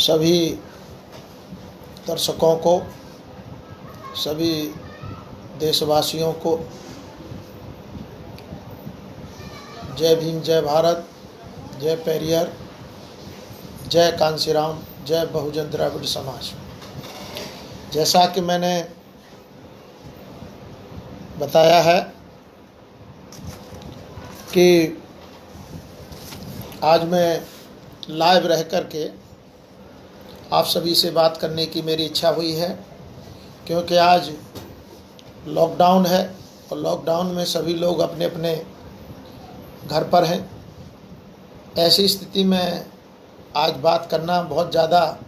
सभी दर्शकों को, सभी देशवासियों को जय भीम, जय भारत, जय पेरियर, जय कांशीराम, जय बहुजन द्रविड़ समाज। जैसा कि मैंने बताया है कि आज मैं लाइव रह कर के आप सभी से बात करने की मेरी इच्छा हुई है, क्योंकि आज लॉकडाउन है और लॉकडाउन में सभी लोग अपने अपने घर पर हैं। ऐसी स्थिति में आज बात करना बहुत ज़्यादा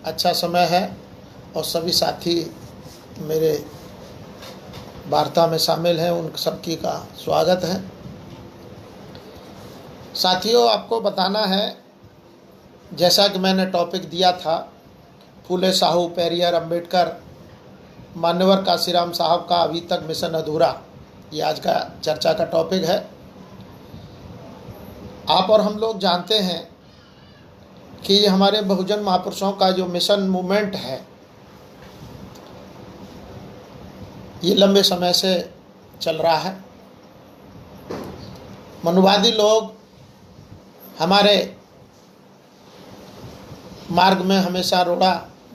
अच्छा समय है और सभी साथी मेरे वार्ता में शामिल हैं, उन सबकी का स्वागत है। साथियों, आपको बताना है, जैसा कि मैंने टॉपिक दिया था, फूले साहू, पेरियर, अंबेडकर, मान्यवर कांशीराम साहब का अभी तक मिशन अधूरा, ये आज का चर्चा का टॉपिक है। आप और हम लोग जानते हैं कि ये हमारे बहुजन महापुरुषों का जो मिशन मूवमेंट है, ये लंबे समय से चल रहा है। मनुवादी लोग हमारे मार्ग में हमेशा रोड़ा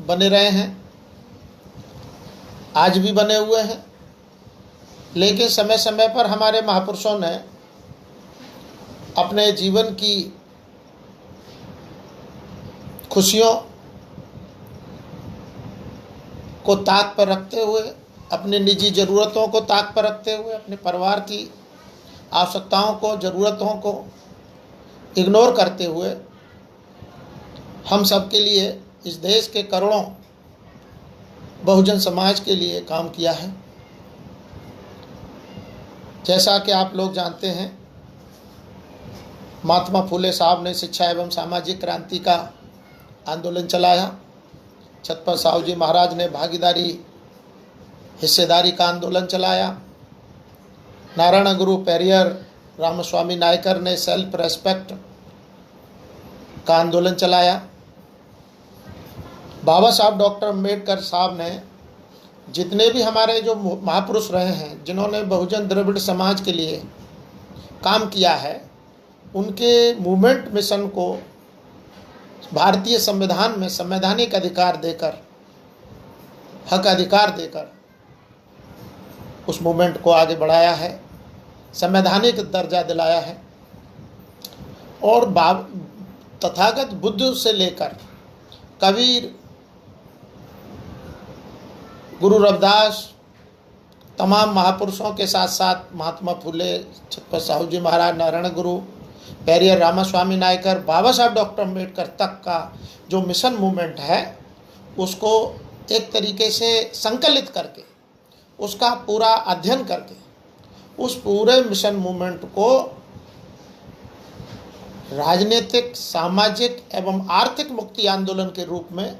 बने रहे हैं, आज भी बने हुए हैं, लेकिन समय समय पर हमारे महापुरुषों ने अपने जीवन की खुशियों को ताक पर रखते हुए, अपनी निजी ज़रूरतों को ताक पर रखते हुए, अपने परिवार की आवश्यकताओं को, ज़रूरतों को इग्नोर करते हुए हम सब के लिए, इस देश के करोड़ों बहुजन समाज के लिए काम किया है। जैसा कि आप लोग जानते हैं, महात्मा फूले साहब ने शिक्षा एवं सामाजिक क्रांति का आंदोलन चलाया। छत्रपति साहू जी महाराज ने भागीदारी, हिस्सेदारी का आंदोलन चलाया। नारायण गुरु पेरियर रामस्वामी नायकर ने सेल्फ रेस्पेक्ट का आंदोलन चलाया। बाबा साहब डॉक्टर अम्बेडकर साहब ने, जितने भी हमारे जो महापुरुष रहे हैं, जिन्होंने बहुजन द्रविड़ समाज के लिए काम किया है, उनके मूवमेंट मिशन को भारतीय संविधान में संवैधानिक अधिकार देकर, हक अधिकार देकर उस मूवमेंट को आगे बढ़ाया है, संवैधानिक दर्जा दिलाया है। और तथागत बुद्ध से लेकर कबीर, गुरु रविदास, तमाम महापुरुषों के साथ साथ महात्मा फूले, छत्रपति साहू जी महाराज, नारायण गुरु, पेरियर रामस्वामी नायकर, बाबा साहब डॉक्टर अम्बेडकर तक का जो मिशन मूवमेंट है, उसको एक तरीके से संकलित करके, उसका पूरा अध्ययन करके, उस पूरे मिशन मूवमेंट को राजनीतिक, सामाजिक एवं आर्थिक मुक्ति आंदोलन के रूप में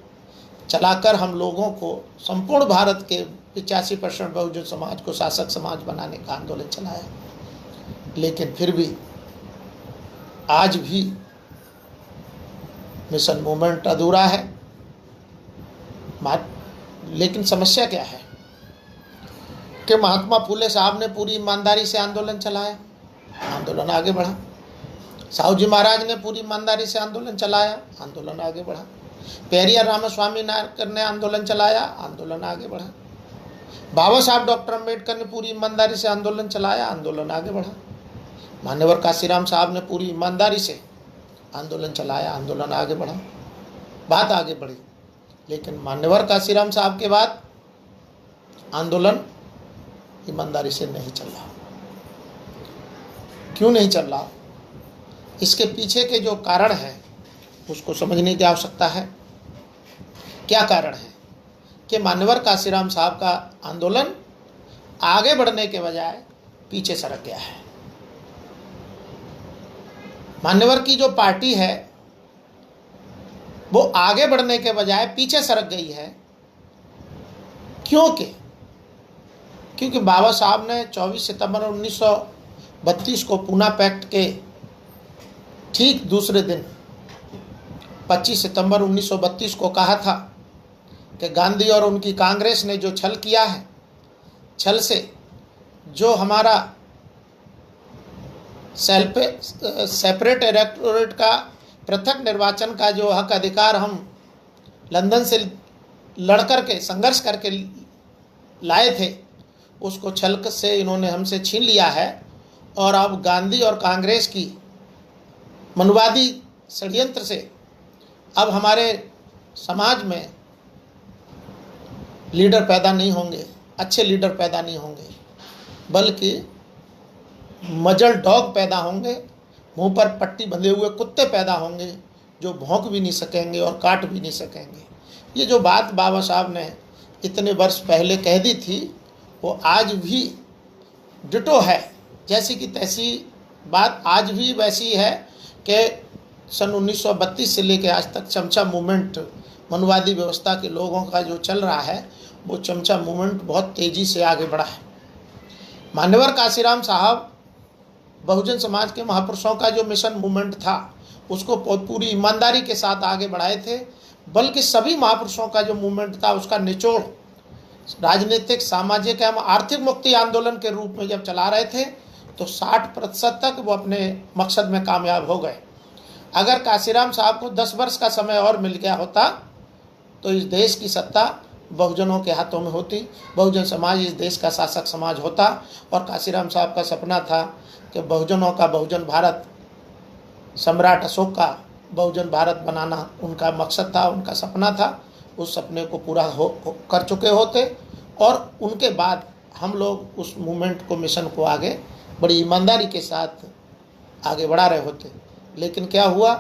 चलाकर हम लोगों को, संपूर्ण भारत के 85% बहुजन समाज को शासक समाज बनाने का आंदोलन चलाया। लेकिन फिर भी आज भी मिशन मूवमेंट अधूरा है। लेकिन समस्या क्या है कि महात्मा फूले साहब ने पूरी ईमानदारी से आंदोलन चलाया, आंदोलन आगे बढ़ा। साहू जी महाराज ने पूरी ईमानदारी से आंदोलन चलाया, आंदोलन आगे बढ़ा। पेरियर रामस्वामी नायकर ने आंदोलन चलाया, आंदोलन आगे बढ़ा। बाबा साहब डॉक्टर अम्बेडकर ने पूरी ईमानदारी से आंदोलन चलाया, आंदोलन आगे बढ़ा। मान्यवर कांशीराम साहब ने पूरी ईमानदारी से आंदोलन चलाया, आंदोलन आगे बढ़ा, बात आगे बढ़ी। लेकिन मान्यवर कांशीराम साहब के बाद आंदोलन ईमानदारी से नहीं चल रहा। क्यों नहीं चल रहा? इसके पीछे के जो कारण हैं उसको समझने की आवश्यकता है। क्या कारण है कि मान्यवर कांशीराम साहब का आंदोलन आगे बढ़ने के बजाय पीछे सरक गया है। मान्यवर की जो पार्टी है वो आगे बढ़ने के बजाय पीछे सरक गई है। क्योंकि बाबा साहब ने 24 सितंबर 1932 को पूना पैक्ट के ठीक दूसरे दिन 25 सितंबर 1932 को कहा था कि गांधी और उनकी कांग्रेस ने जो छल किया है, छल से जो हमारा सेपरेट इलेक्टोरेट का पृथक निर्वाचन का जो हक अधिकार हम लंदन से लड़ करके संघर्ष करके लाए थे, उसको छल से इन्होंने हमसे छीन लिया है। और अब गांधी और कांग्रेस की मनुवादी षड्यंत्र से अब हमारे समाज में लीडर पैदा नहीं होंगे, अच्छे लीडर पैदा नहीं होंगे, बल्कि मजल डॉग पैदा होंगे, मुंह पर पट्टी बंधे हुए कुत्ते पैदा होंगे जो भौंक भी नहीं सकेंगे और काट भी नहीं सकेंगे। ये जो बात बाबा साहब ने इतने वर्ष पहले कह दी थी, वो आज भी डिटो है, जैसी की तैसी बात आज भी वैसी है कि सन 1932 से लेकर आज तक चमचा मूवमेंट, मनुवादी व्यवस्था के लोगों का जो चल रहा है, वो चमचा मूवमेंट बहुत तेज़ी से आगे बढ़ा है। मान्यवर काशीराम साहब बहुजन समाज के महापुरुषों का जो मिशन मूवमेंट था, उसको पूरी ईमानदारी के साथ आगे बढ़ाए थे। बल्कि सभी महापुरुषों का जो मूवमेंट था, उसका निचोड़ राजनीतिक, सामाजिक एवं आर्थिक मुक्ति आंदोलन के रूप में जब चला रहे थे, तो 60% तक वो अपने मकसद में कामयाब हो गए। अगर काशीराम साहब को 10 वर्ष का समय और मिल गया होता, तो इस देश की सत्ता बहुजनों के हाथों में होती, बहुजन समाज इस देश का शासक समाज होता। और काशीराम साहब का सपना था कि बहुजनों का बहुजन भारत, सम्राट अशोक का बहुजन भारत बनाना उनका मकसद था, उनका सपना था। उस सपने को पूरा कर चुके होते, और उनके बाद हम लोग उस मूवमेंट को, मिशन को आगे बड़ी ईमानदारी के साथ आगे बढ़ा रहे होते। लेकिन क्या हुआ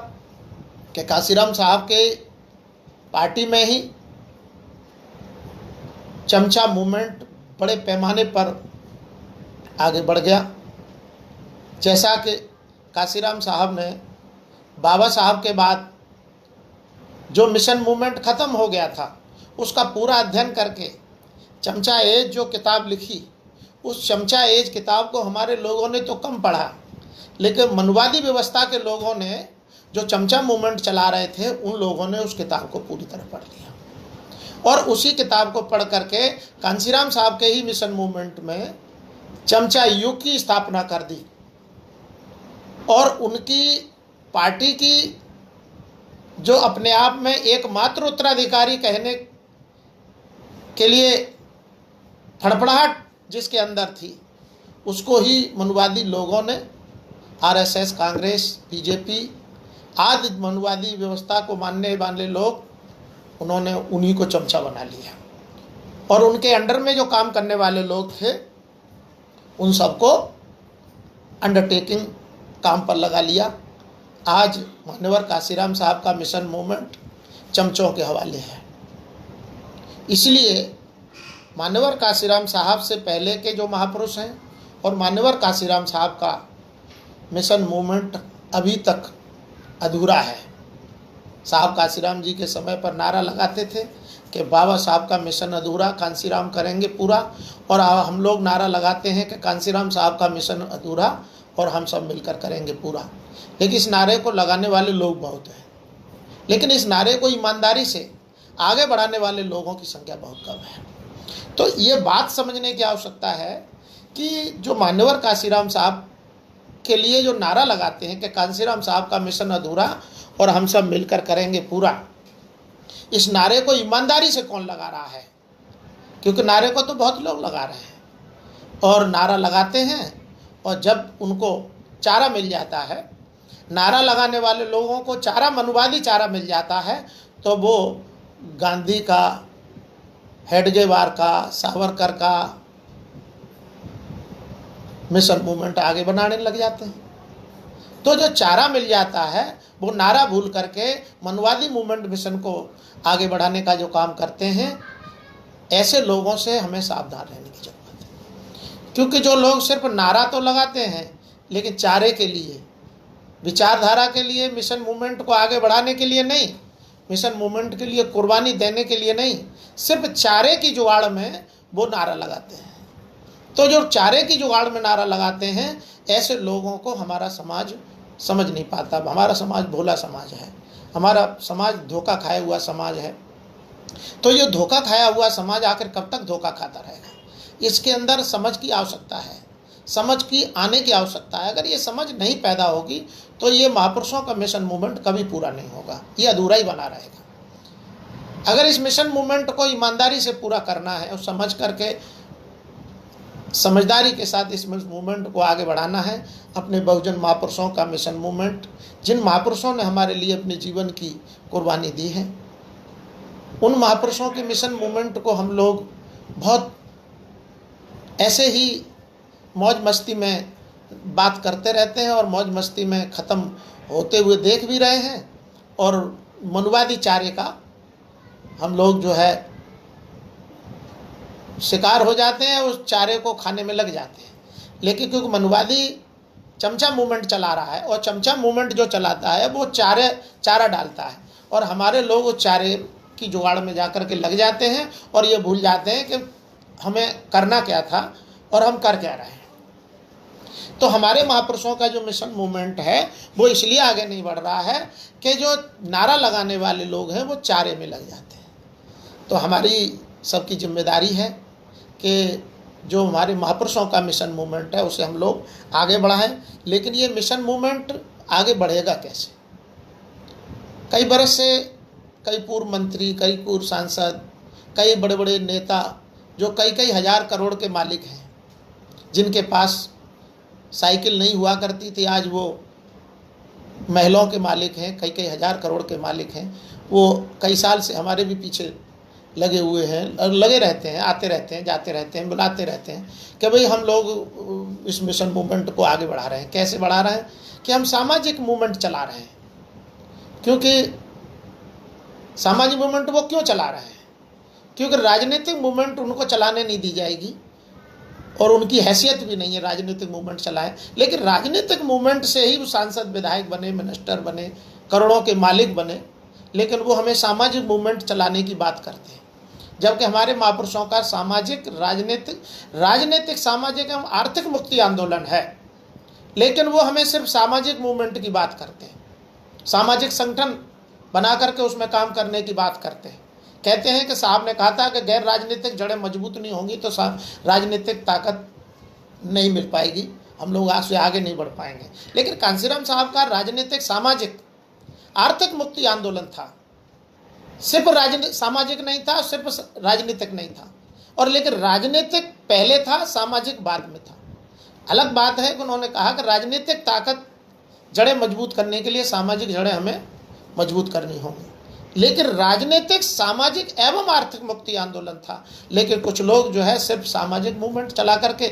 कि काशीराम साहब के पार्टी में ही चमचा मूवमेंट बड़े पैमाने पर आगे बढ़ गया। जैसा कि काशीराम साहब ने बाबा साहब के बाद जो मिशन मूवमेंट ख़त्म हो गया था, उसका पूरा अध्ययन करके चमचा एज जो किताब लिखी, उस चमचा एज किताब को हमारे लोगों ने तो कम पढ़ा, लेकिन मनुवादी व्यवस्था के लोगों ने जो चमचा मूवमेंट चला रहे थे, उन लोगों ने उस किताब को पूरी तरह पढ़ लिया। और उसी किताब को पढ़ करके कांशीराम साहब के ही मिशन मूवमेंट में चमचा युग की स्थापना कर दी। और उनकी पार्टी की जो अपने आप में एकमात्र उत्तराधिकारी कहने के लिए फड़फड़ाहट जिसके अंदर थी, उसको ही मनुवादी लोगों ने, आरएसएस, कांग्रेस, बीजेपी आदि मनुवादी व्यवस्था को मानने वाले लोग, उन्होंने उन्हीं को चमचा बना लिया। और उनके अंडर में जो काम करने वाले लोग थे, उन सबको अंडरटेकिंग काम पर लगा लिया। आज मान्यवर काशीराम साहब का मिशन मूवमेंट चमचों के हवाले है। इसलिए मान्यवर काशीराम साहब से पहले के जो महापुरुष हैं और मान्यवर काशीराम साहब का मिशन मूवमेंट अभी तक अधूरा है। साहब काशीराम जी के समय पर नारा लगाते थे कि बाबा साहब का मिशन अधूरा, कांशीराम करेंगे पूरा। और हम लोग नारा लगाते हैं कि कांशीराम साहब का मिशन अधूरा और हम सब मिलकर करेंगे पूरा। लेकिन इस नारे को लगाने वाले लोग बहुत हैं, लेकिन इस नारे को ईमानदारी से आगे बढ़ाने वाले लोगों की संख्या बहुत कम है। तो ये बात समझने की आवश्यकता है कि जो मान्यवर काशीराम साहब के लिए जो नारा लगाते हैं कि कांशीराम साहब का मिशन अधूरा और हम सब मिलकर करेंगे पूरा, इस नारे को ईमानदारी से कौन लगा रहा है? क्योंकि नारे को तो बहुत लोग लगा रहे हैं और नारा लगाते हैं, और जब उनको चारा मिल जाता है, नारा लगाने वाले लोगों को चारा, मनुवादी चारा मिल जाता है, तो वो गांधी का, हेडगेवार का, सावरकर का मिशन मूवमेंट आगे बनाने लग जाते हैं। तो जो चारा मिल जाता है, वो नारा भूल करके मनुवादी मूवमेंट मिशन को आगे बढ़ाने का जो काम करते हैं, ऐसे लोगों से हमें सावधान रहने की जरूरत है। क्योंकि जो लोग सिर्फ नारा तो लगाते हैं, लेकिन चारे के लिए, विचारधारा के लिए, मिशन मूवमेंट को आगे बढ़ाने के लिए नहीं, मिशन मूवमेंट के लिए कुर्बानी देने के लिए नहीं, सिर्फ चारे की जुगाड़ में वो नारा लगाते हैं। तो जो चारे की जुगाड़ में नारा लगाते हैं, ऐसे लोगों को हमारा समाज समझ नहीं पाता। हमारा समाज भोला समाज है। हमारा समाज धोखा खाया हुआ समाज है। तो ये धोखा खाया हुआ समाज आखिर कब तक धोखा खाता रहेगा? इसके अंदर समझ की आवश्यकता है, समझ की आने की आवश्यकता है। अगर ये समझ नहीं पैदा होगी तो ये महापुरुषों का मिशन मूवमेंट कभी पूरा नहीं होगा, ये अधूरा ही बना रहेगा। अगर इस मिशन मूवमेंट को ईमानदारी से पूरा करना है और समझ करके समझदारी के साथ इस मूवमेंट को आगे बढ़ाना है, अपने बहुजन महापुरुषों का मिशन मूवमेंट, जिन महापुरुषों ने हमारे लिए अपने जीवन की कुर्बानी दी है, उन महापुरुषों के मिशन मूवमेंट को हम लोग बहुत ऐसे ही मौज मस्ती में बात करते रहते हैं और मौज मस्ती में ख़त्म होते हुए देख भी रहे हैं, और मनुवादी चार्य का हम लोग जो है शिकार हो जाते हैं, उस चारे को खाने में लग जाते हैं। लेकिन क्योंकि मनुवादी चमचा मूवमेंट चला रहा है, और चमचा मूवमेंट जो चलाता है वो चारा डालता है, और हमारे लोग उस चारे की जुगाड़ में जाकर के लग जाते हैं और ये भूल जाते हैं कि हमें करना क्या था और हम कर क्या रहे हैं। तो हमारे महापुरुषों का जो मिशन मूवमेंट है वो इसलिए आगे नहीं बढ़ रहा है कि जो नारा लगाने वाले लोग हैं वो चारे में लग जाते हैं। तो हमारी सबकी जिम्मेदारी है कि जो हमारे महापुरुषों का मिशन मूवमेंट है उसे हम लोग आगे बढ़ाएं। लेकिन ये मिशन मूवमेंट आगे बढ़ेगा कैसे? कई बरस से कई पूर्व मंत्री, कई पूर्व सांसद, कई बड़े बड़े नेता जो कई कई हज़ार करोड़ के मालिक हैं, जिनके पास साइकिल नहीं हुआ करती थी, आज वो महलों के मालिक हैं, कई कई हज़ार करोड़ के मालिक हैं। वो कई साल से हमारे भी पीछे लगे हुए हैं और लगे रहते हैं, आते रहते हैं, जाते रहते हैं, बुलाते रहते हैं कि भाई हम लोग इस मिशन मूवमेंट को आगे बढ़ा रहे हैं। कैसे बढ़ा रहे हैं? कि हम सामाजिक मूवमेंट चला रहे हैं। क्योंकि सामाजिक मूवमेंट वो क्यों चला रहे हैं? क्योंकि राजनीतिक मूवमेंट उनको चलाने नहीं दी जाएगी और उनकी हैसियत भी नहीं है राजनीतिक मूवमेंट चलाए। लेकिन राजनीतिक मूवमेंट से ही वो सांसद, विधायक बने, मिनिस्टर बने, करोड़ों के मालिक बने, लेकिन वो हमें सामाजिक मूवमेंट चलाने की बात करते हैं। जबकि हमारे महापुरुषों का सामाजिक, राजनीतिक, सामाजिक एवं आर्थिक मुक्ति आंदोलन है, लेकिन वो हमें सिर्फ सामाजिक मूवमेंट की बात करते हैं, सामाजिक संगठन बना करके उसमें काम करने की बात करते हैं। कहते हैं कि साहब ने कहा था कि गैर राजनीतिक जड़ें मजबूत नहीं होंगी तो राजनीतिक ताकत नहीं मिल पाएगी, हम लोग आज से आगे नहीं बढ़ पाएंगे। लेकिन कांसीराम साहब का राजनीतिक, सामाजिक, आर्थिक मुक्ति आंदोलन था, सिर्फ सामाजिक नहीं था, सिर्फ राजनीतिक नहीं था। और लेकिन राजनीतिक पहले था, सामाजिक बाद में था। अलग बात है कि उन्होंने कहा कि राजनीतिक ताकत, जड़ें मजबूत करने के लिए सामाजिक जड़ें हमें मजबूत करनी होंगी। लेकिन राजनीतिक, सामाजिक एवं आर्थिक मुक्ति आंदोलन था। लेकिन कुछ लोग जो है सिर्फ सामाजिक मूवमेंट चला करके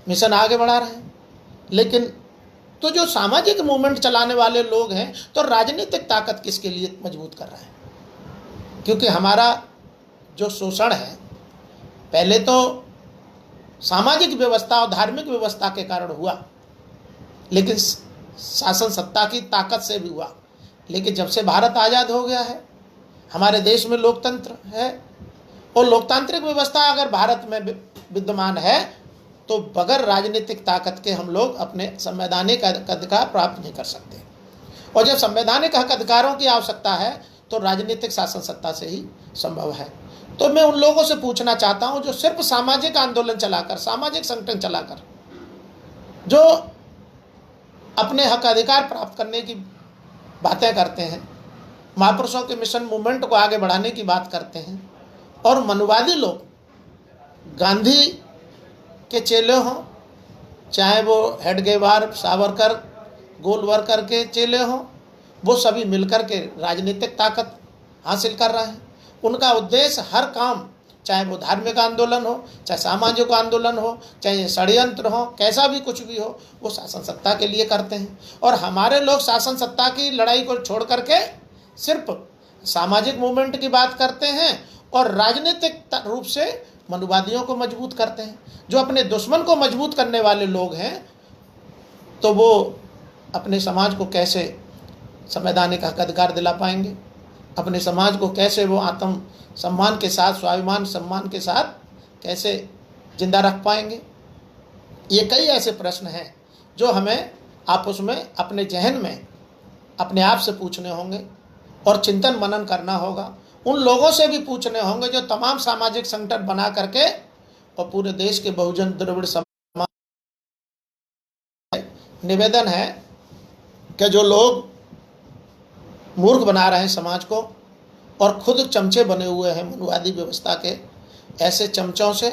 मिशन आगे बढ़ा रहे हैं। लेकिन तो जो सामाजिक मूवमेंट चलाने वाले लोग हैं तो राजनीतिक ताकत किसके लिए मजबूत कर रहे हैं? क्योंकि हमारा जो शोषण है पहले तो सामाजिक व्यवस्था और धार्मिक व्यवस्था के कारण हुआ, लेकिन शासन सत्ता की ताकत से भी हुआ। लेकिन जब से भारत आज़ाद हो गया है, हमारे देश में लोकतंत्र है, और लोकतांत्रिक व्यवस्था अगर भारत में विद्यमान है तो बगैर राजनीतिक ताकत के हम लोग अपने संवैधानिक अधिकार प्राप्त नहीं कर सकते। और जब संवैधानिक हक अधिकारों की आवश्यकता है तो राजनीतिक शासन सत्ता से ही संभव है। तो मैं उन लोगों से पूछना चाहता हूं जो सिर्फ सामाजिक आंदोलन चलाकर, सामाजिक संगठन चलाकर जो अपने हक अधिकार प्राप्त करने की बातें करते हैं, महापुरुषों के मिशन मूवमेंट को आगे बढ़ाने की बात करते हैं, और मनुवादी लोग, गांधी के चेले हों, चाहे वो हेडगेवार, सावरकर, गोलवरकर के चेले हों, वो सभी मिलकर के राजनीतिक ताकत हासिल कर रहे हैं। उनका उद्देश्य हर काम, चाहे वो धार्मिक आंदोलन हो, चाहे सामाजिक आंदोलन हो, चाहे षड्यंत्र हो, कैसा भी कुछ भी हो, वो शासन सत्ता के लिए करते हैं। और हमारे लोग शासन सत्ता की लड़ाई को छोड़ करके सिर्फ सामाजिक मूवमेंट की बात करते हैं और राजनीतिक रूप से मनुवादियों को मजबूत करते हैं। जो अपने दुश्मन को मजबूत करने वाले लोग हैं तो वो अपने समाज को कैसे संवैधानिक हक अधिकार दिला पाएंगे? अपने समाज को कैसे वो आत्म सम्मान के साथ, स्वाभिमान सम्मान के साथ कैसे जिंदा रख पाएंगे? ये कई ऐसे प्रश्न हैं जो हमें आपस में अपने जहन में अपने आप से पूछने होंगे और चिंतन मनन करना होगा। उन लोगों से भी पूछने होंगे जो तमाम सामाजिक संगठन बना करके और पूरे देश के बहुजन द्रविड़ समाज। निवेदन है कि जो लोग मूर्ख बना रहे हैं समाज को और खुद चमचे बने हुए हैं मनुवादी व्यवस्था के, ऐसे चमचों से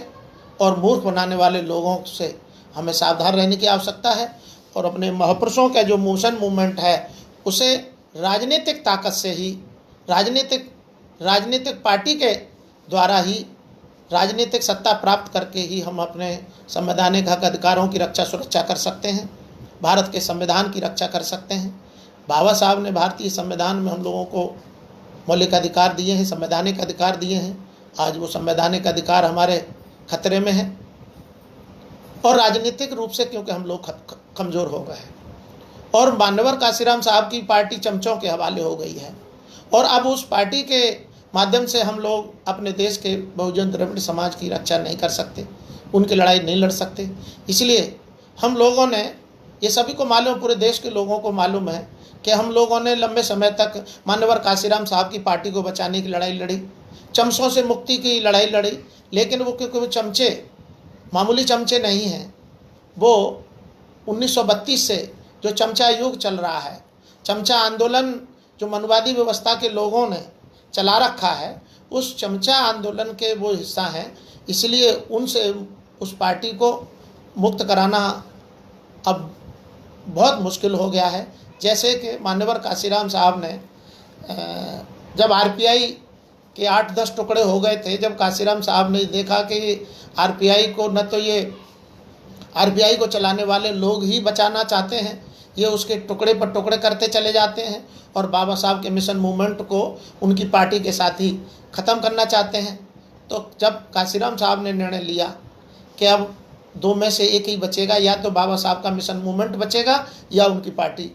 और मूर्ख बनाने वाले लोगों से हमें सावधान रहने की आवश्यकता है और अपने महापुरुषों का जो मोशन मूवमेंट है उसे राजनीतिक ताकत से ही, राजनीतिक पार्टी के द्वारा ही, राजनीतिक सत्ता प्राप्त करके ही हम अपने संवैधानिक हक अधिकारों की रक्षा सुरक्षा कर सकते हैं, भारत के संविधान की रक्षा कर सकते हैं। बाबा साहब ने भारतीय संविधान में हम लोगों को मौलिक अधिकार दिए हैं, संवैधानिक अधिकार दिए हैं। आज वो संवैधानिक अधिकार हमारे खतरे में है और राजनीतिक रूप से क्योंकि हम लोग कमज़ोर हो गए हैं और मान्यवर काशीराम साहब की पार्टी चमचों के हवाले हो गई है और अब उस पार्टी के माध्यम से हम लोग अपने देश के बहुजन द्रविड़ समाज की रक्षा नहीं कर सकते, उनकी लड़ाई नहीं लड़ सकते। इसलिए हम लोगों ने, ये सभी को मालूम, पूरे देश के लोगों को मालूम है कि हम लोगों ने लंबे समय तक मान्यवर काशीराम साहब की पार्टी को बचाने की लड़ाई लड़ी, चमचों से मुक्ति की लड़ाई लड़ी, लेकिन वो क्योंकि वो चमचे मामूली चमचे नहीं हैं। वो 1932 से जो चमचा युग चल रहा है, चमचा आंदोलन जो मनुवादी व्यवस्था के लोगों ने चला रखा है, उस चमचा आंदोलन के वो हिस्सा हैं। इसलिए उनसे उस पार्टी को मुक्त कराना अब बहुत मुश्किल हो गया है। जैसे कि मान्यवर काशीराम साहब ने जब आरपीआई के 8-10 टुकड़े हो गए थे, जब काशीराम साहब ने देखा कि आरपीआई को न तो ये आरपीआई को चलाने वाले लोग ही बचाना चाहते हैं, ये उसके टुकड़े पर टुकड़े करते चले जाते हैं और बाबा साहब के मिशन मूवमेंट को उनकी पार्टी के साथ ही ख़त्म करना चाहते हैं। तो जब काशीराम साहब ने निर्णय लिया कि अब दो में से एक ही बचेगा, या तो बाबा साहब का मिशन मूवमेंट बचेगा या उनकी पार्टी,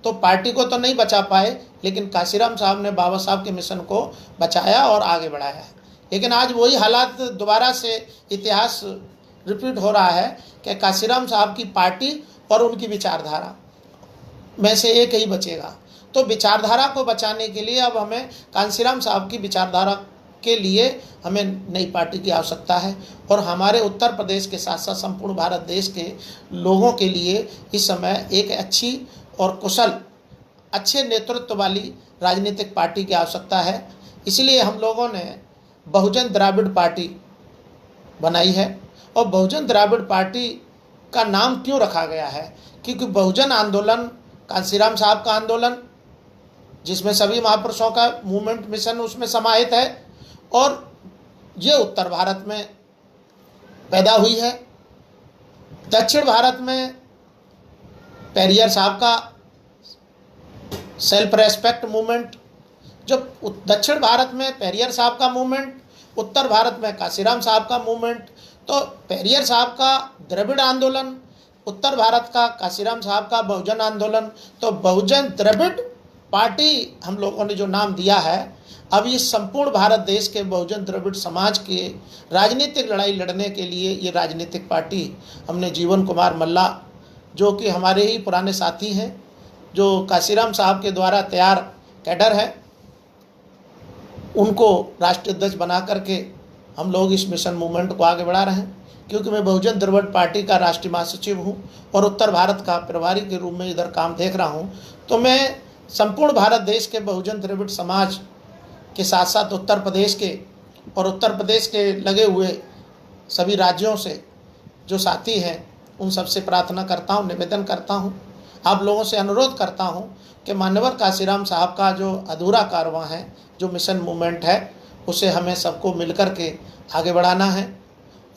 तो पार्टी को तो नहीं बचा पाए, लेकिन काशीराम साहब ने बाबा साहब के मिशन को बचाया और आगे बढ़ाया। लेकिन आज वही हालात दोबारा से इतिहास रिपीट हो रहा है कि काशीराम साहब की पार्टी और उनकी विचारधारा में से एक ही बचेगा। तो विचारधारा को बचाने के लिए अब हमें काशीराम साहब की विचारधारा के लिए हमें नई पार्टी की आवश्यकता है और हमारे उत्तर प्रदेश के साथ साथ संपूर्ण भारत देश के लोगों के लिए इस समय एक अच्छी और कुशल, अच्छे नेतृत्व वाली राजनीतिक पार्टी की आवश्यकता है। इसलिए हम लोगों ने बहुजन द्राविड़ पार्टी बनाई है। और बहुजन द्राविड़ पार्टी का नाम क्यों रखा गया है? क्योंकि बहुजन आंदोलन काशीराम साहब का आंदोलन, जिसमें सभी महापुरुषों का मूवमेंट मिशन उसमें समाहित है और ये उत्तर भारत में पैदा हुई है। दक्षिण भारत में पेरियर साहब का सेल्फ रेस्पेक्ट मूवमेंट, जब दक्षिण भारत में पेरियर साहब का मूवमेंट, उत्तर भारत में काशीराम साहब का मूवमेंट, तो पेरियर साहब का द्रविड़ आंदोलन, उत्तर भारत का काशीराम साहब का बहुजन आंदोलन। तो बहुजन द्रविड़ पार्टी हम लोगों ने जो नाम दिया है, अब ये संपूर्ण भारत देश के बहुजन द्रविड़ समाज के राजनीतिक लड़ाई लड़ने के लिए ये राजनीतिक पार्टी हमने जीवन कुमार मल्ला, जो कि हमारे ही पुराने साथी हैं, जो काशीराम साहब के द्वारा तैयार कैडर है, उनको राष्ट्रीय अध्यक्ष बना करके हम लोग इस मिशन मूवमेंट को आगे बढ़ा रहे हैं। क्योंकि मैं बहुजन द्रविड़ पार्टी का राष्ट्रीय महासचिव हूँ और उत्तर भारत का प्रभारी के रूप में इधर काम देख रहा हूँ, तो मैं संपूर्ण भारत देश के बहुजन द्रविड़ समाज के साथ साथ उत्तर प्रदेश के और उत्तर प्रदेश के लगे हुए सभी राज्यों से जो साथी हैं उन सबसे प्रार्थना करता हूँ, निवेदन करता हूँ, आप लोगों से अनुरोध करता हूँ कि मान्यवर काशीराम साहब का जो अधूरा कारवां है, जो मिशन मूवमेंट है, उसे हमें सबको मिलकर के आगे बढ़ाना है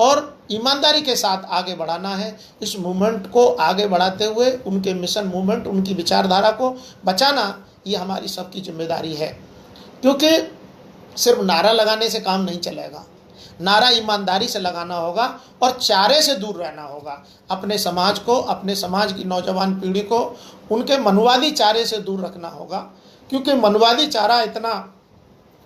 और ईमानदारी के साथ आगे बढ़ाना है। इस मूवमेंट को आगे बढ़ाते हुए उनके मिशन मूवमेंट, उनकी विचारधारा को बचाना, ये हमारी सबकी जिम्मेदारी है। क्योंकि सिर्फ नारा लगाने से काम नहीं चलेगा, नारा ईमानदारी से लगाना होगा और चारे से दूर रहना होगा। अपने समाज को, अपने समाज की नौजवान पीढ़ी को उनके मनुवादी चारे से दूर रखना होगा। क्योंकि मनुवादी चारा इतना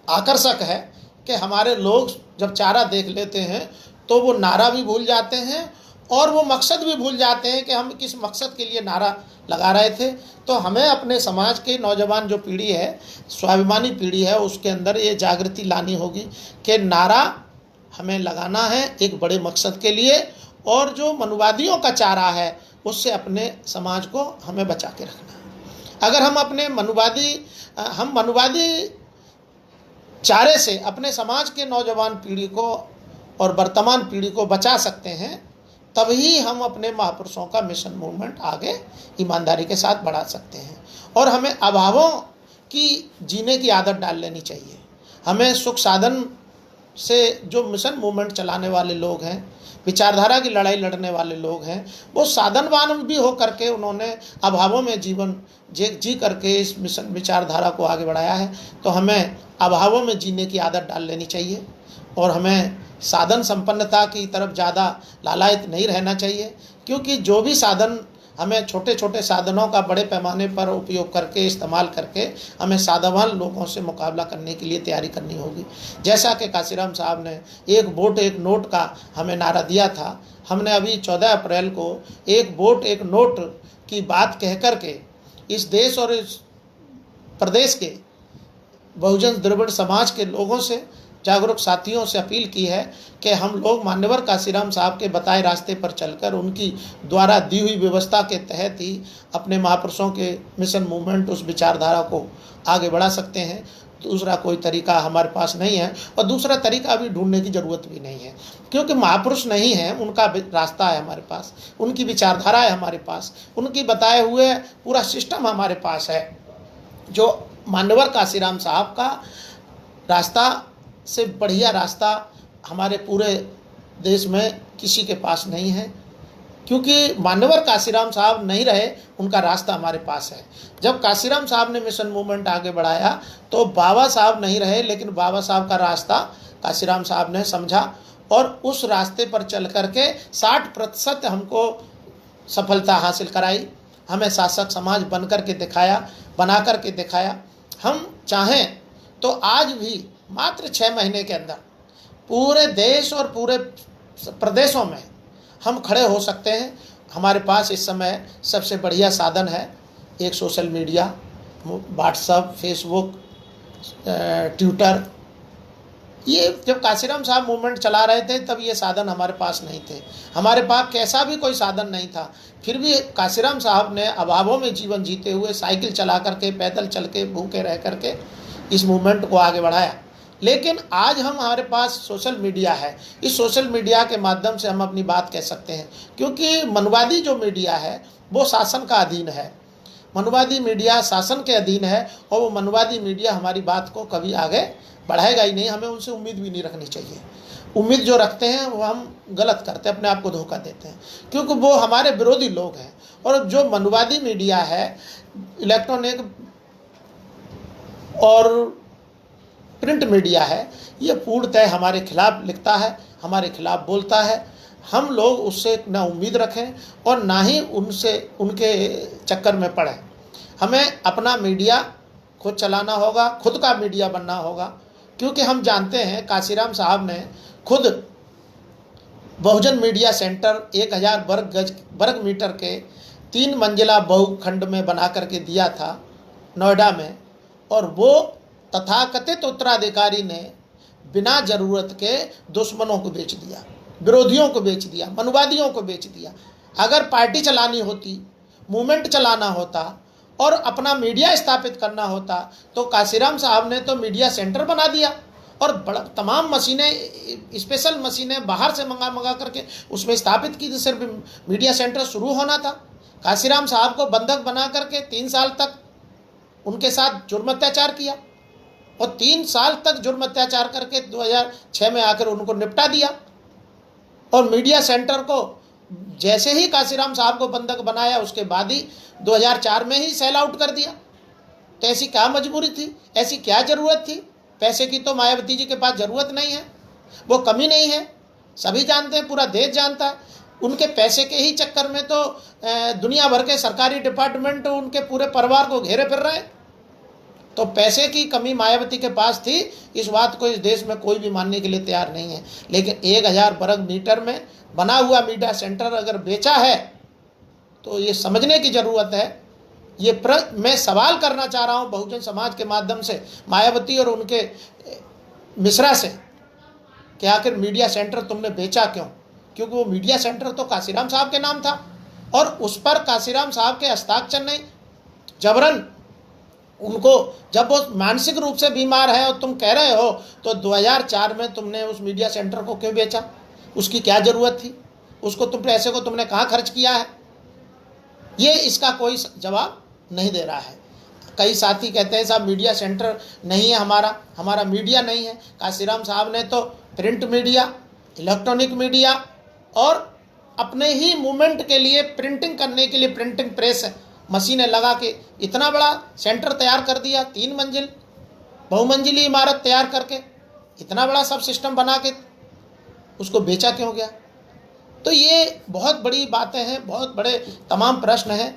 आकर्षक है कि हमारे लोग जब चारा देख लेते हैं तो वो नारा भी भूल जाते हैं और वो मकसद भी भूल जाते हैं कि हम किस मकसद के लिए नारा लगा रहे थे। तो हमें अपने समाज के नौजवान जो पीढ़ी है, स्वाभिमानी पीढ़ी है, उसके अंदर ये जागृति लानी होगी कि नारा हमें लगाना है एक बड़े मकसद के लिए, और जो मनुवादियों का चारा है उससे अपने समाज को हमें बचा के रखना है। अगर हम अपने मनुवादी चारे से अपने समाज के नौजवान पीढ़ी को और वर्तमान पीढ़ी को बचा सकते हैं, तभी हम अपने महापुरुषों का मिशन मूवमेंट आगे ईमानदारी के साथ बढ़ा सकते हैं। और हमें अभावों की जीने की आदत डाल लेनी चाहिए। हमें सुख साधन से जो मिशन मूवमेंट चलाने वाले लोग हैं, विचारधारा की लड़ाई लड़ने वाले लोग हैं, वो साधनवान भी हो करके उन्होंने अभावों में जीवन जी करके इस मिशन विचारधारा को आगे बढ़ाया है। तो हमें अभावों में जीने की आदत डाल लेनी चाहिए और हमें साधन संपन्नता की तरफ ज़्यादा लालायित नहीं रहना चाहिए, क्योंकि जो भी साधन हमें छोटे छोटे साधनों का बड़े पैमाने पर उपयोग करके इस्तेमाल करके हमें साधावान लोगों से मुकाबला करने के लिए तैयारी करनी होगी। जैसा कि काशीराम साहब ने एक वोट एक नोट का हमें नारा दिया था, हमने अभी 14 अप्रैल को एक वोट एक नोट की बात कह करके इस देश और इस प्रदेश के बहुजन द्रविड़ समाज के लोगों से, जागरूक साथियों से अपील की है कि हम लोग मान्यवर काशीराम साहब के बताए रास्ते पर चलकर उनकी द्वारा दी हुई व्यवस्था के तहत ही अपने महापुरुषों के मिशन मूवमेंट उस विचारधारा को आगे बढ़ा सकते हैं। दूसरा कोई तरीका हमारे पास नहीं है और दूसरा तरीका भी ढूंढने की ज़रूरत भी नहीं है, क्योंकि महापुरुष नहीं हैं, उनका रास्ता है हमारे पास, उनकी विचारधारा है हमारे पास, उनकी बताए हुए पूरा सिस्टम हमारे पास है। जो मान्यवर काशीराम साहब का रास्ता से बढ़िया रास्ता हमारे पूरे देश में किसी के पास नहीं है, क्योंकि मान्यवर काशीराम साहब नहीं रहे, उनका रास्ता हमारे पास है। जब काशीराम साहब ने मिशन मूवमेंट आगे बढ़ाया तो बाबा साहब नहीं रहे, लेकिन बाबा साहब का रास्ता काशीराम साहब ने समझा और उस रास्ते पर चल करके 60% हमको सफलता हासिल कराई। हमें शासक समाज बन करके दिखाया, बना करके दिखाया। हम चाहें तो आज भी मात्र 6 महीने के अंदर पूरे देश और पूरे प्रदेशों में हम खड़े हो सकते हैं। हमारे पास इस समय सबसे बढ़िया साधन है एक social media, WhatsApp, Facebook, Twitter. ये जब काशीराम साहब मूवमेंट चला रहे थे तब ये साधन हमारे पास नहीं थे, हमारे पास कैसा भी कोई साधन नहीं था। फिर भी काशीराम साहब ने अभावों में जीवन जीते हुए साइकिल चला करके, पैदल चल के, भूखे रह करके इस मूवमेंट को आगे बढ़ाया। लेकिन आज हमारे पास सोशल मीडिया है, इस सोशल मीडिया के माध्यम से हम अपनी बात कह सकते हैं, क्योंकि मनुवादी जो मीडिया है वो शासन का अधीन है। मनुवादी मीडिया शासन के अधीन है और वो मनुवादी मीडिया हमारी बात को कभी आगे बढ़ाएगा ही नहीं। हमें उनसे उम्मीद भी नहीं रखनी चाहिए। उम्मीद जो रखते हैं वो हम गलत करते हैं, अपने आप को धोखा देते हैं, क्योंकि वो हमारे विरोधी लोग हैं। और जो मनुवादी मीडिया है, इलेक्ट्रॉनिक और प्रिंट मीडिया है, ये पूर्णतः हमारे खिलाफ लिखता है, हमारे खिलाफ बोलता है। हम लोग उससे ना उम्मीद रखें और ना ही उनके चक्कर में पड़ें। हमें अपना मीडिया खुद चलाना होगा, खुद का मीडिया बनना होगा, क्योंकि हम जानते हैं काशीराम साहब ने खुद बहुजन मीडिया सेंटर 1000 वर्ग मीटर के 3 मंजिला बहुखंड में बना करके दिया था नोएडा में, और वो तथाकथित उत्तराधिकारी ने बिना जरूरत के दुश्मनों को बेच दिया, विरोधियों को बेच दिया, मनुवादियों को बेच दिया। अगर पार्टी चलानी होती, मूवमेंट चलाना होता और अपना मीडिया स्थापित करना होता तो काशीराम साहब ने तो मीडिया सेंटर बना दिया और बड़ा तमाम मशीनें, स्पेशल मशीनें बाहर से मंगा करके उसमें स्थापित की, सिर्फ मीडिया सेंटर शुरू होना था। काशीराम साहब को बंधक बना करके 3 साल तक उनके साथ जुर्म अत्याचार किया और 3 साल तक जुर्म अत्याचार करके 2006 में आकर उनको निपटा दिया। और मीडिया सेंटर को जैसे ही काशीराम साहब को बंधक बनाया उसके बाद ही 2004 में ही सेल आउट कर दिया। तो ऐसी क्या मजबूरी थी, ऐसी क्या ज़रूरत थी? पैसे की तो मायावती जी के पास ज़रूरत नहीं है, वो कमी नहीं है, सभी जानते हैं, पूरा देश जानता है। उनके पैसे के ही चक्कर में तो दुनिया भर के सरकारी डिपार्टमेंट उनके पूरे परिवार को घेरे फिर रहे हैं। तो पैसे की कमी मायावती के पास थी, इस बात को इस देश में कोई भी मानने के लिए तैयार नहीं है। लेकिन 1000 वर्ग मीटर में बना हुआ मीडिया सेंटर अगर बेचा है तो ये समझने की ज़रूरत है। मैं सवाल करना चाह रहा हूँ बहुजन समाज के माध्यम से मायावती और उनके मिश्रा से कि आखिर मीडिया सेंटर तुमने बेचा क्यों? क्योंकि वो मीडिया सेंटर तो काशीराम साहब के नाम था और उस पर काशीराम साहब के हस्ताक्षर नहीं, जबरन उनको, जब वो मानसिक रूप से बीमार है और तुम कह रहे हो तो 2004 में तुमने उस मीडिया सेंटर को क्यों बेचा? उसकी क्या ज़रूरत थी? उसको तुम पैसे को तुमने कहाँ खर्च किया है? ये इसका कोई जवाब नहीं दे रहा है। कई साथी कहते हैं साहब मीडिया सेंटर नहीं है हमारा मीडिया नहीं है। काशीराम साहब ने तो प्रिंट मीडिया, इलेक्ट्रॉनिक मीडिया और अपने ही मूवमेंट के लिए प्रिंटिंग करने के लिए प्रिंटिंग प्रेस मशीनें लगा के इतना बड़ा सेंटर तैयार कर दिया। 3 मंजिल बहुमंजिली इमारत तैयार करके इतना बड़ा सब सिस्टम बना के उसको बेचा क्यों गया? तो ये बहुत बड़ी बातें हैं, बहुत बड़े तमाम प्रश्न हैं।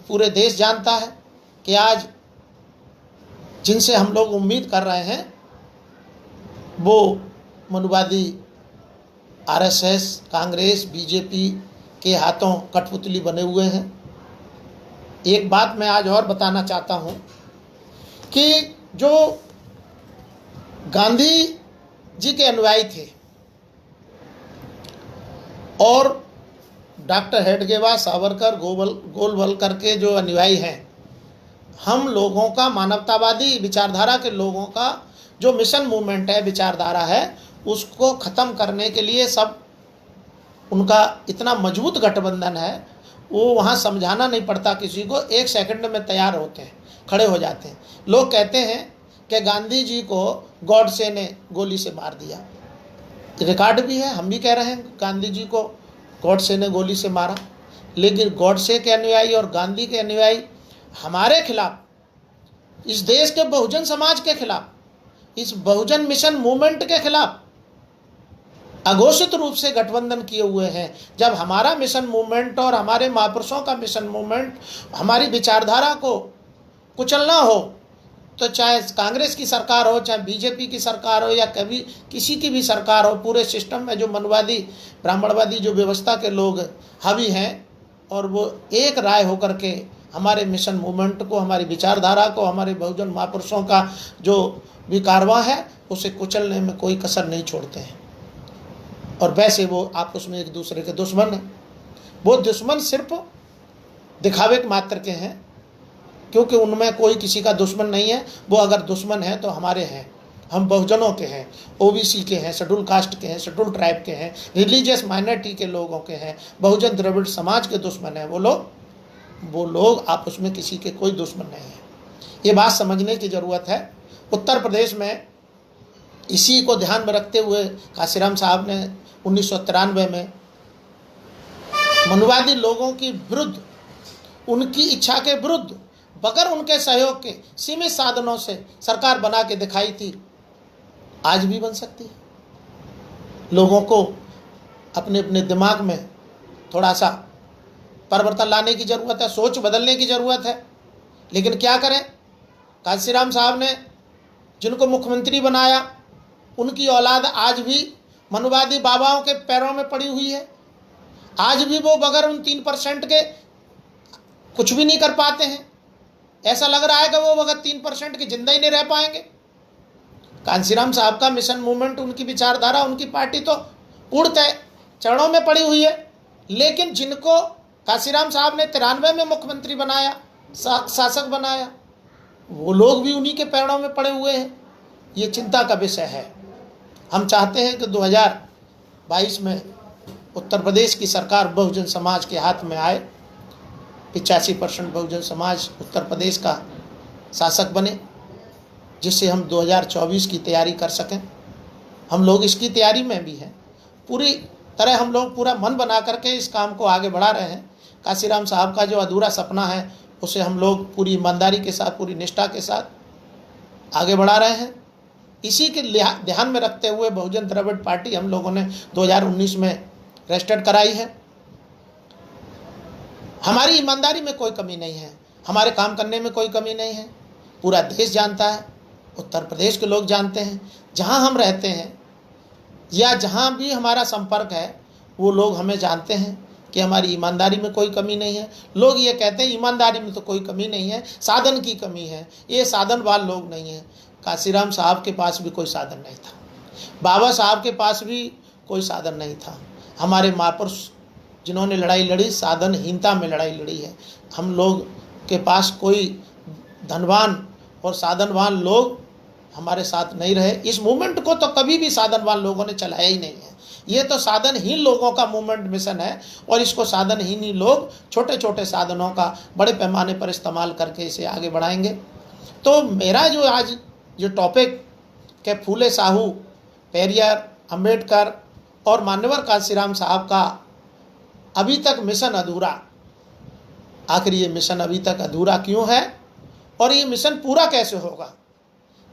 पूरे देश जानता है कि आज जिनसे हम लोग उम्मीद कर रहे हैं वो मनुवादी आरएसएस, कांग्रेस, बीजेपी के हाथों कठपुतली बने हुए हैं। एक बात मैं आज और बताना चाहता हूं कि जो गांधी जी के अनुयायी थे और डॉक्टर हेडगेवार, सावरकर, गोलवलकर के जो अनुयायी हैं, हम लोगों का, मानवतावादी विचारधारा के लोगों का जो मिशन मूवमेंट है, विचारधारा है, उसको ख़त्म करने के लिए सब उनका इतना मजबूत गठबंधन है, वो वहाँ समझाना नहीं पड़ता किसी को, 1 सेकंड में तैयार होते हैं, खड़े हो जाते हैं। लोग कहते हैं कि गांधी जी को गॉडसे ने गोली से मार दिया, रिकॉर्ड भी है, हम भी कह रहे हैं गांधी जी को गॉडसे ने गोली से मारा, लेकिन गॉडसे के अनुयायी और गांधी के अनुयायी हमारे खिलाफ, इस देश के बहुजन समाज के खिलाफ, इस बहुजन मिशन मूवमेंट के खिलाफ अघोषित रूप से गठबंधन किए हुए हैं। जब हमारा मिशन मूवमेंट और हमारे महापुरुषों का मिशन मूवमेंट हमारी विचारधारा को कुचलना हो तो चाहे कांग्रेस की सरकार हो, चाहे बीजेपी की सरकार हो, या कभी किसी की भी सरकार हो, पूरे सिस्टम में जो मनवादी ब्राह्मणवादी जो व्यवस्था के लोग हावी हैं और वो एक राय होकर के हमारे मिशन मूवमेंट को, हमारी विचारधारा को, हमारे बहुजन महापुरुषों का जो भी कारवां है उसे कुचलने में कोई कसर नहीं छोड़ते हैं। और वैसे वो आपस में एक दूसरे के दुश्मन हैं। वो दुश्मन सिर्फ दिखावे के मात्र के हैं, क्योंकि उनमें कोई किसी का दुश्मन नहीं है। वो अगर दुश्मन है तो हमारे हैं, हम बहुजनों के हैं, ओबीसी के हैं, शेड्यूल कास्ट के हैं, शेड्यूल ट्राइब के हैं, रिलीजियस माइनॉरिटी के लोगों के हैं, बहुजन द्रविड़ समाज के दुश्मन हैं। वो लोग आपस में किसी के कोई दुश्मन नहीं है। ये बात समझने की ज़रूरत है। उत्तर प्रदेश में इसी को ध्यान में रखते हुए काशीराम साहब ने 1993 में मनुवादी लोगों की विरुद्ध, उनकी इच्छा के विरुद्ध, बगैर उनके सहयोग के सीमित साधनों से सरकार बना के दिखाई थी। आज भी बन सकती है। लोगों को अपने अपने दिमाग में थोड़ा सा परिवर्तन लाने की ज़रूरत है, सोच बदलने की ज़रूरत है। लेकिन क्या करें, काशीराम साहब ने जिनको मुख्यमंत्री बनाया, उनकी औलाद आज भी मनुवादी बाबाओं के पैरों में पड़ी हुई है। आज भी वो बगैर उन 3% के कुछ भी नहीं कर पाते हैं। ऐसा लग रहा है कि वो बगैर 3% के जिंदा ही नहीं रह पाएंगे। काशीराम साहब का मिशन मूवमेंट, उनकी विचारधारा, उनकी पार्टी तो पूर्णतः चरणों में पड़ी हुई है। लेकिन जिनको काशीराम साहब ने 93 में मुख्यमंत्री बनाया, शासक बनाया, वो लोग भी उन्हीं के पैरों में पड़े हुए हैं। ये चिंता का विषय है। हम चाहते हैं कि 2022 में उत्तर प्रदेश की सरकार बहुजन समाज के हाथ में आए, 85% बहुजन समाज उत्तर प्रदेश का शासक बने, जिससे हम 2024 की तैयारी कर सकें। हम लोग इसकी तैयारी में भी हैं। पूरी तरह हम लोग पूरा मन बना करके इस काम को आगे बढ़ा रहे हैं। काशीराम साहब का जो अधूरा सपना है उसे हम लोग पूरी ईमानदारी के साथ, पूरी निष्ठा के साथ आगे बढ़ा रहे हैं। इसी के ध्यान में रखते हुए बहुजन द्रविड़ पार्टी हम लोगों ने 2019 में रजिस्टर्ड कराई है। हमारी ईमानदारी में कोई कमी नहीं है, हमारे काम करने में कोई कमी नहीं है। पूरा देश जानता है, उत्तर प्रदेश के लोग जानते हैं। जहां हम रहते हैं या जहां भी हमारा संपर्क है, वो लोग हमें जानते हैं कि हमारी ईमानदारी में कोई कमी नहीं है। लोग ये कहते हैं ईमानदारी में तो कोई कमी नहीं है, साधन की कमी है। ये साधनवान लोग नहीं हैं। काशीराम साहब के पास भी कोई साधन नहीं था, बाबा साहब के पास भी कोई साधन नहीं था। हमारे महापुरुष जिन्होंने लड़ाई लड़ी, साधनहीनता में लड़ाई लड़ी है। हम लोग के पास कोई धनवान और साधनवान लोग हमारे साथ नहीं रहे। इस मूवमेंट को तो कभी भी साधनवान लोगों ने चलाया ही नहीं है। ये तो साधनहीन लोगों का मूवमेंट मिशन है, और इसको साधनहीन ही लोग छोटे छोटे साधनों का बड़े पैमाने पर इस्तेमाल करके इसे आगे बढ़ाएंगे। तो मेरा जो आज जो टॉपिक के फूले साहू, पेरियार, अंबेडकर और मान्यवर कांशीराम साहब का अभी तक मिशन अधूरा, आखिर ये मिशन अभी तक अधूरा क्यों है और ये मिशन पूरा कैसे होगा,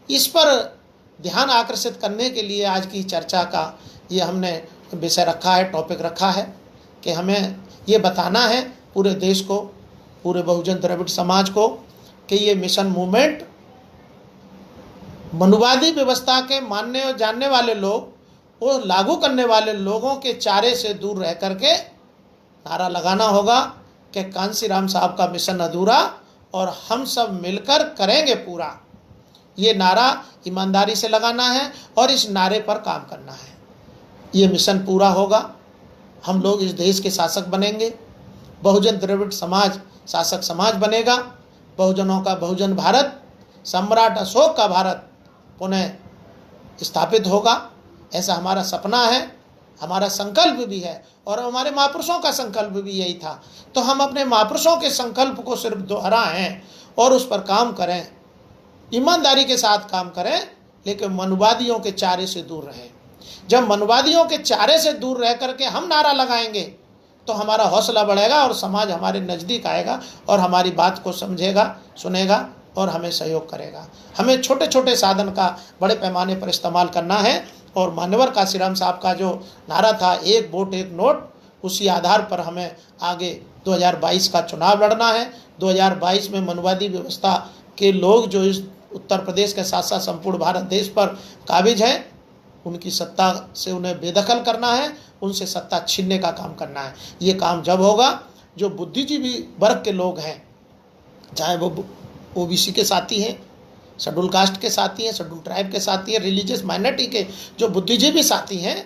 इस पर ध्यान आकर्षित करने के लिए आज की चर्चा का ये हमने विषय रखा है, टॉपिक रखा है कि हमें ये बताना है पूरे देश को, पूरे बहुजन द्रविड़ समाज को कि ये मिशन मूवमेंट मनुवादी व्यवस्था के मानने और जानने वाले लोग, वो लागू करने वाले लोगों के चारे से दूर रह करके नारा लगाना होगा कि कांशीराम साहब का मिशन अधूरा और हम सब मिलकर करेंगे पूरा। ये नारा ईमानदारी से लगाना है और इस नारे पर काम करना है। ये मिशन पूरा होगा, हम लोग इस देश के शासक बनेंगे, बहुजन द्रविड़ समाज शासक समाज बनेगा, बहुजनों का बहुजन भारत, सम्राट अशोक का भारत पुनः स्थापित होगा। ऐसा हमारा सपना है, हमारा संकल्प भी है, और हमारे महापुरुषों का संकल्प भी यही था। तो हम अपने महापुरुषों के संकल्प को सिर्फ दोहराएं और उस पर काम करें, ईमानदारी के साथ काम करें, लेकिन मनुवादियों के चारे से दूर रहें। जब मनुवादियों के चारे से दूर रह करके हम नारा लगाएंगे तो हमारा हौसला बढ़ेगा और समाज हमारे नज़दीक आएगा और हमारी बात को समझेगा, सुनेगा और हमें सहयोग करेगा। हमें छोटे छोटे साधन का बड़े पैमाने पर इस्तेमाल करना है, और मान्यवर काशीराम साहब का जो नारा था, एक वोट एक नोट, उसी आधार पर हमें आगे 2022 का चुनाव लड़ना है। 2022 में मनुवादी व्यवस्था के लोग जो इस उत्तर प्रदेश के साथ साथ संपूर्ण भारत देश पर काबिज हैं, उनकी सत्ता से उन्हें बेदखल करना है, उनसे सत्ता छीनने का काम करना है। ये काम जब होगा जो बुद्धिजीवी वर्ग के लोग हैं, चाहे वो ओबीसी के साथी हैं, शेड्यूल कास्ट के साथी हैं, शेड्यूल ट्राइब के साथी हैं, रिलीजियस माइनॉरिटी के जो बुद्धिजीवी साथी हैं,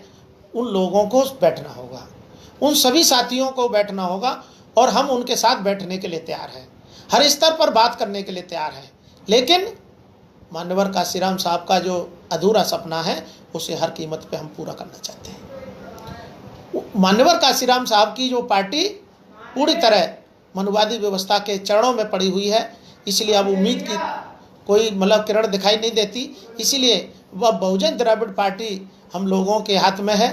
उन लोगों को बैठना होगा, उन सभी साथियों को बैठना होगा, और हम उनके साथ बैठने के लिए तैयार हैं, हर स्तर पर बात करने के लिए तैयार हैं। लेकिन मान्यवर काशीराम साहब का जो अधूरा सपना है उसे हर कीमत पे हम पूरा करना चाहते हैं। मान्यवर काशीराम साहब की जो पार्टी पूरी तरह मनुवादी व्यवस्था के चरणों में पड़ी हुई है, इसलिए अब उम्मीद की कोई किरण दिखाई नहीं देती। इसीलिए वह बहुजन द्रविड़ पार्टी हम लोगों के हाथ में है,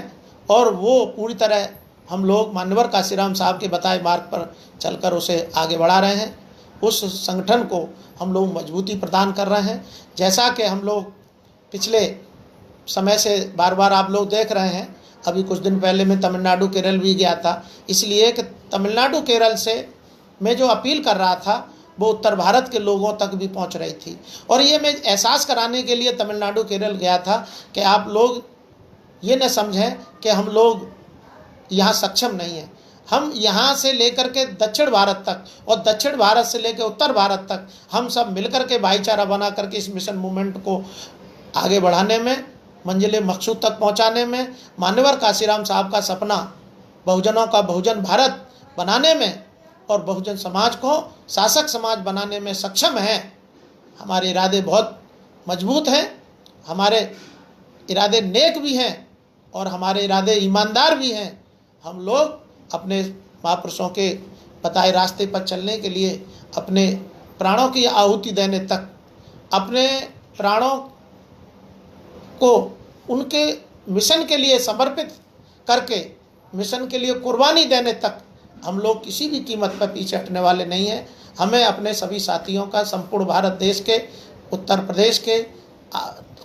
और वो पूरी तरह हम लोग मान्यवर काशीराम साहब के बताए मार्ग पर चलकर उसे आगे बढ़ा रहे हैं। उस संगठन को हम लोग मजबूती प्रदान कर रहे हैं। जैसा कि हम लोग पिछले समय से बार बार आप लोग देख रहे हैं, अभी कुछ दिन पहले मैं तमिलनाडु केरल भी गया था, इसलिए कि तमिलनाडु केरल से मैं जो अपील कर रहा था वो उत्तर भारत के लोगों तक भी पहुंच रही थी। और ये मैं एहसास कराने के लिए तमिलनाडु केरल गया था कि आप लोग ये न समझें कि हम लोग यहाँ सक्षम नहीं हैं। हम यहाँ से लेकर के दक्षिण भारत तक और दक्षिण भारत से लेकर उत्तर भारत तक हम सब मिलकर के भाईचारा बना करके इस मिशन मूवमेंट को आगे बढ़ाने में, मंजिले मकसूद तक पहुँचाने में, मान्यवर काशीराम साहब का सपना बहुजनों का बहुजन भारत बनाने में और बहुजन समाज को शासक समाज बनाने में सक्षम हैं। हमारे इरादे बहुत मजबूत हैं, हमारे इरादे नेक भी हैं और हमारे इरादे ईमानदार भी हैं। हम लोग अपने महापुरुषों के बताए रास्ते पर चलने के लिए अपने प्राणों की आहुति देने तक, अपने प्राणों को उनके मिशन के लिए समर्पित करके मिशन के लिए कुर्बानी देने तक हम लोग किसी भी कीमत पर पीछे हटने वाले नहीं हैं। हमें अपने सभी साथियों का, संपूर्ण भारत देश के, उत्तर प्रदेश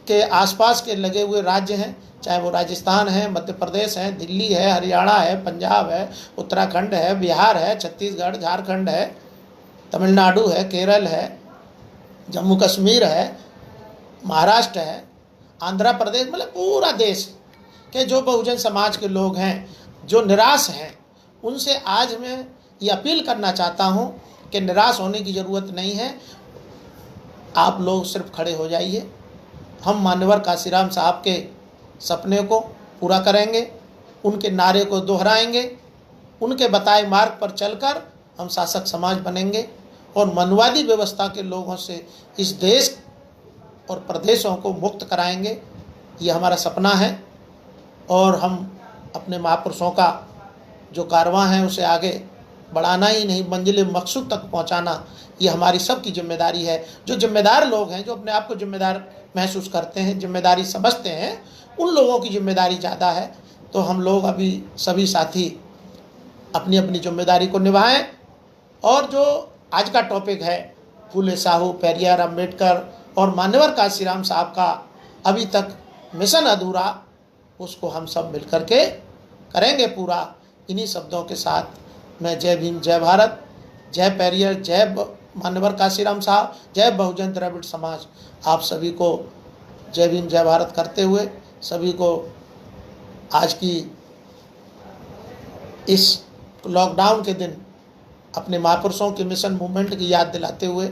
के आसपास के लगे हुए राज्य हैं, चाहे वो राजस्थान है, मध्य प्रदेश है, दिल्ली है, हरियाणा है, पंजाब है, उत्तराखंड है, बिहार है, छत्तीसगढ़, झारखंड है, तमिलनाडु है, केरल है, जम्मू कश्मीर है, महाराष्ट्र है, आंध्र प्रदेश, पूरा देश के जो बहुजन समाज के लोग हैं, जो निराश हैं उनसे आज मैं ये अपील करना चाहता हूँ कि निराश होने की ज़रूरत नहीं है। आप लोग सिर्फ खड़े हो जाइए। हम मान्यवर काशीराम साहब के सपने को पूरा करेंगे, उनके नारे को दोहराएंगे, उनके बताए मार्ग पर चलकर हम शासक समाज बनेंगे और मनवादी व्यवस्था के लोगों से इस देश और प्रदेशों को मुक्त कराएंगे। ये हमारा सपना है और हम अपने महापुरुषों का जो कारवां है उसे आगे बढ़ाना ही नहीं, मंजिल मकसूद तक पहुंचाना, ये हमारी सबकी जिम्मेदारी है। जो जिम्मेदार लोग हैं, जो अपने आप को जिम्मेदार महसूस करते हैं, जिम्मेदारी समझते हैं, उन लोगों की जिम्मेदारी ज़्यादा है। तो हम लोग अभी सभी साथी अपनी अपनी जिम्मेदारी को निभाएं। और जो आज का टॉपिक है फूले साहू, पेरियार, अम्बेडकर और मान्यवर काशीराम साहब का अभी तक मिशन अधूरा, उसको हम सब मिलकर के करेंगे पूरा। इन्हीं शब्दों के साथ मैं जय भीम, जय भारत, जय पेरियर, जय मान्यवर काशीराम साहब, जय बहुजन द्रविड़ समाज, आप सभी को जय भीम जय भारत करते हुए सभी को आज की इस लॉकडाउन के दिन अपने महापुरुषों के मिशन मूवमेंट की याद दिलाते हुए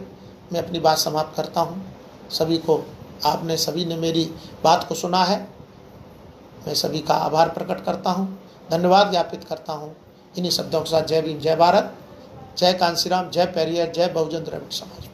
मैं अपनी बात समाप्त करता हूँ। सभी को, आपने सभी ने मेरी बात को सुना है, मैं सभी का आभार प्रकट करता हूँ, धन्यवाद ज्ञापित करता हूँ। इन्हीं शब्दों के साथ जय भीम, जय भारत, जय कांशीराम, जय पेरियर, जय बहुजन द्रविड़ समाज।